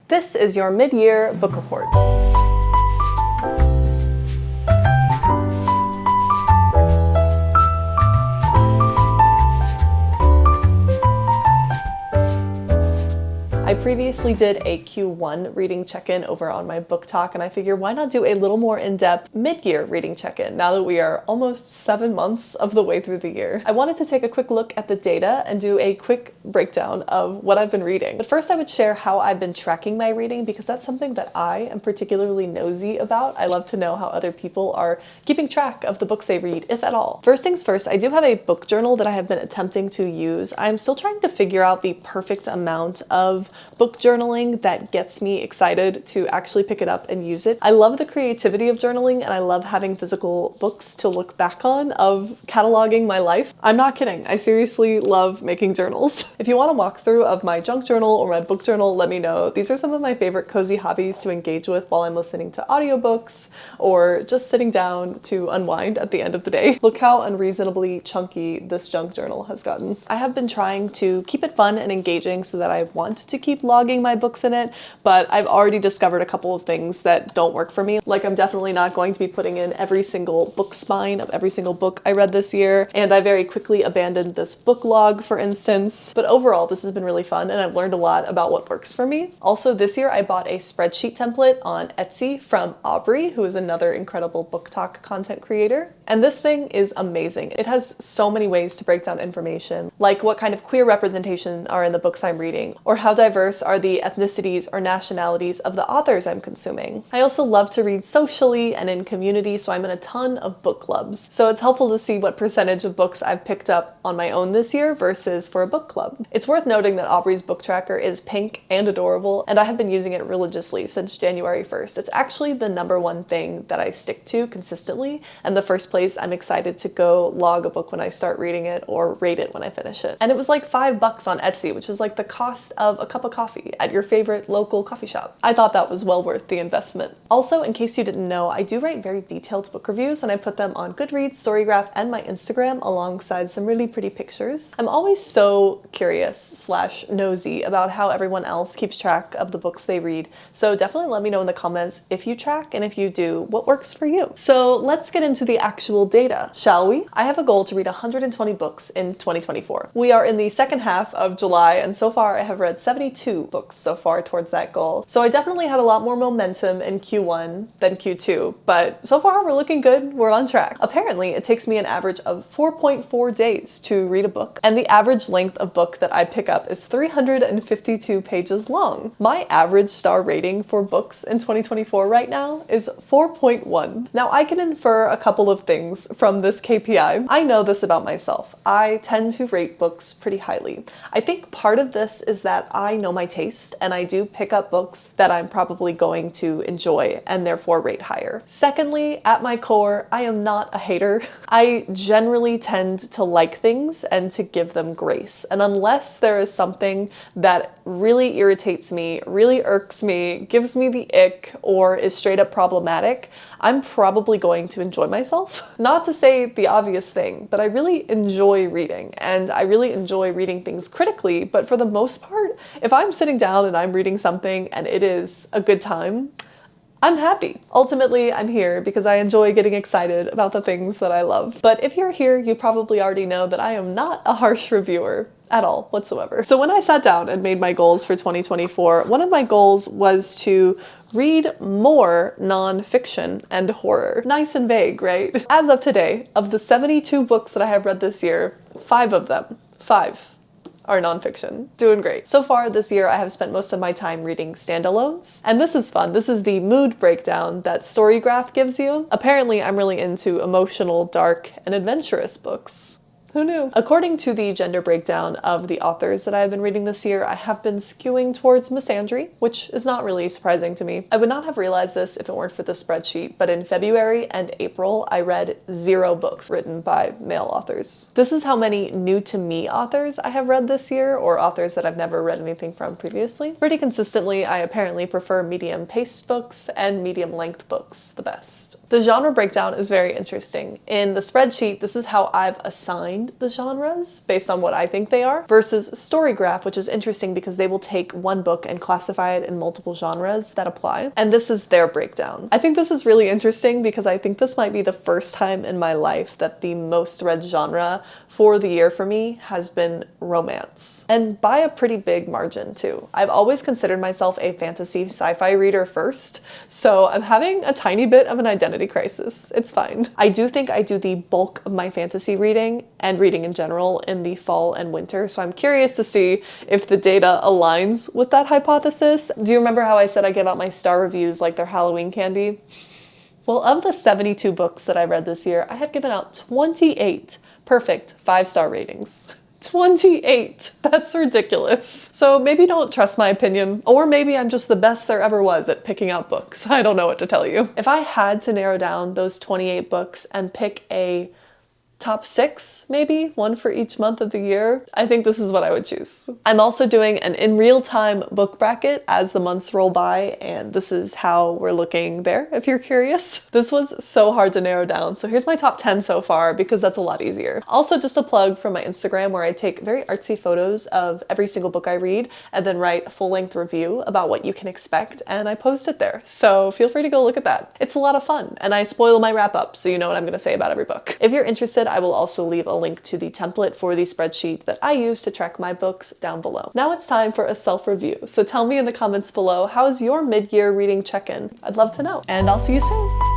This is your mid-year book report. I previously did a Q1 reading check-in over on my book talk, and I figure why not do a little more in-depth mid-year reading check-in now that we are almost 7 months of the way through the year. I wanted to take a quick look at the data and do a quick breakdown of what I've been reading. But first I would share how I've been tracking my reading because that's something that I am particularly nosy about. I love to know how other people are keeping track of the books they read, if at all. First things first, I do have a book journal that I have been attempting to use. I'm still trying to figure out the perfect amount of book journaling that gets me excited to actually pick it up and use it. I love the creativity of journaling and I love having physical books to look back on of cataloging my life. I'm not kidding. I seriously love making journals. If you want a walkthrough of my junk journal or my book journal, let me know. These are some of my favorite cozy hobbies to engage with while I'm listening to audiobooks or just sitting down to unwind at the end of the day. Look how unreasonably chunky this junk journal has gotten. I have been trying to keep it fun and engaging so that I want to keep logging my books in it, but I've already discovered a couple of things that don't work for me. Like I'm definitely not going to be putting in every single book spine of every single book I read this year, and I very quickly abandoned this book log, for instance. But overall, this has been really fun and I've learned a lot about what works for me. Also, this year I bought a spreadsheet template on Etsy from Aubrey, who is another incredible book talk content creator. And this thing is amazing. It has so many ways to break down information, like what kind of queer representation are in the books I'm reading, or how diverse are the ethnicities or nationalities of the authors I'm consuming. I also love to read socially and in community, so I'm in a ton of book clubs. So it's helpful to see what percentage of books I've picked up on my own this year versus for a book club. It's worth noting that Aubrey's book tracker is pink and adorable, and I have been using it religiously since January 1st. It's actually the #1 thing that I stick to consistently, and the first place I'm excited to go log a book when I start reading it or rate it when I finish it. And it was like $5 on Etsy, which is like the cost of a cup of coffee at your favorite local coffee shop. I thought that was well worth the investment. Also, in case you didn't know, I do write very detailed book reviews and I put them on Goodreads, Storygraph, and my Instagram alongside some really pretty pictures. I'm always so curious/nosy about how everyone else keeps track of the books they read, so definitely let me know in the comments if you track, and if you do, what works for you. So let's get into the actual data, shall we? I have a goal to read 120 books in 2024. We are in the second half of July, and so far I have read 72 books so far towards that goal. So I definitely had a lot more momentum in Q1 than Q2, but so far we're looking good, we're on track. Apparently it takes me an average of 4.4 days to read a book, and the average length of book that I pick up is 352 pages long. My average star rating for books in 2024 right now is 4.1. Now I can infer a couple of things from this KPI. I know this about myself. I tend to rate books pretty highly. I think part of this is that I know my taste and I do pick up books that I'm probably going to enjoy and therefore rate higher. Secondly, at my core, I am not a hater. I generally tend to like things and to give them grace. And unless there is something that really irritates me, really irks me, gives me the ick, or is straight up problematic, I'm probably going to enjoy myself. Not to say the obvious thing, but I really enjoy reading, and I really enjoy reading things critically, but for the most part, if I'm sitting down and I'm reading something and it is a good time, I'm happy. Ultimately, I'm here because I enjoy getting excited about the things that I love. But if you're here, you probably already know that I am not a harsh reviewer at all whatsoever. So when I sat down and made my goals for 2024, one of my goals was to read more nonfiction and horror. Nice and vague, right? As of today, of the 72 books that I have read this year, 5 of them, 5, are nonfiction. Doing great. So far this year, I have spent most of my time reading standalones, and this is fun. This is the mood breakdown that Storygraph gives you. Apparently, I'm really into emotional, dark, and adventurous books. Who knew? According to the gender breakdown of the authors that I've been reading this year, I have been skewing towards misandry, which is not really surprising to me. I would not have realized this if it weren't for the spreadsheet, but in February and April, I read 0 books written by male authors. This is how many new to me authors I have read this year, or authors that I've never read anything from previously. Pretty consistently, I apparently prefer medium-paced books and medium-length books the best. The genre breakdown is very interesting. In the spreadsheet, this is how I've assigned find the genres based on what I think they are, versus Storygraph, which is interesting because they will take one book and classify it in multiple genres that apply. And this is their breakdown. I think this is really interesting because I think this might be the first time in my life that the most read genre for the year for me has been romance. And by a pretty big margin too. I've always considered myself a fantasy sci-fi reader first, so I'm having a tiny bit of an identity crisis. It's fine. I do think I do the bulk of my fantasy reading and reading in general in the fall and winter, so I'm curious to see if the data aligns with that hypothesis. Do you remember how I said I give out my star reviews like they're Halloween candy? Well, of the 72 books that I read this year, I have given out 28 perfect 5-star ratings. 28! That's ridiculous. So maybe don't trust my opinion, or maybe I'm just the best there ever was at picking out books. I don't know what to tell you. If I had to narrow down those 28 books and pick a top 6, maybe, one for each month of the year, I think this is what I would choose. I'm also doing an in real time book bracket as the months roll by, and this is how we're looking there, if you're curious. This was so hard to narrow down, so here's my top 10 so far because that's a lot easier. Also, just a plug for my Instagram where I take very artsy photos of every single book I read and then write a full-length review about what you can expect, and I post it there, so feel free to go look at that. It's a lot of fun, and I spoil my wrap-up so you know what I'm gonna say about every book. If you're interested, I will also leave a link to the template for the spreadsheet that I use to track my books down below. Now it's time for a self-review, so tell me in the comments below, how's your mid-year reading check-in? I'd love to know, and I'll see you soon.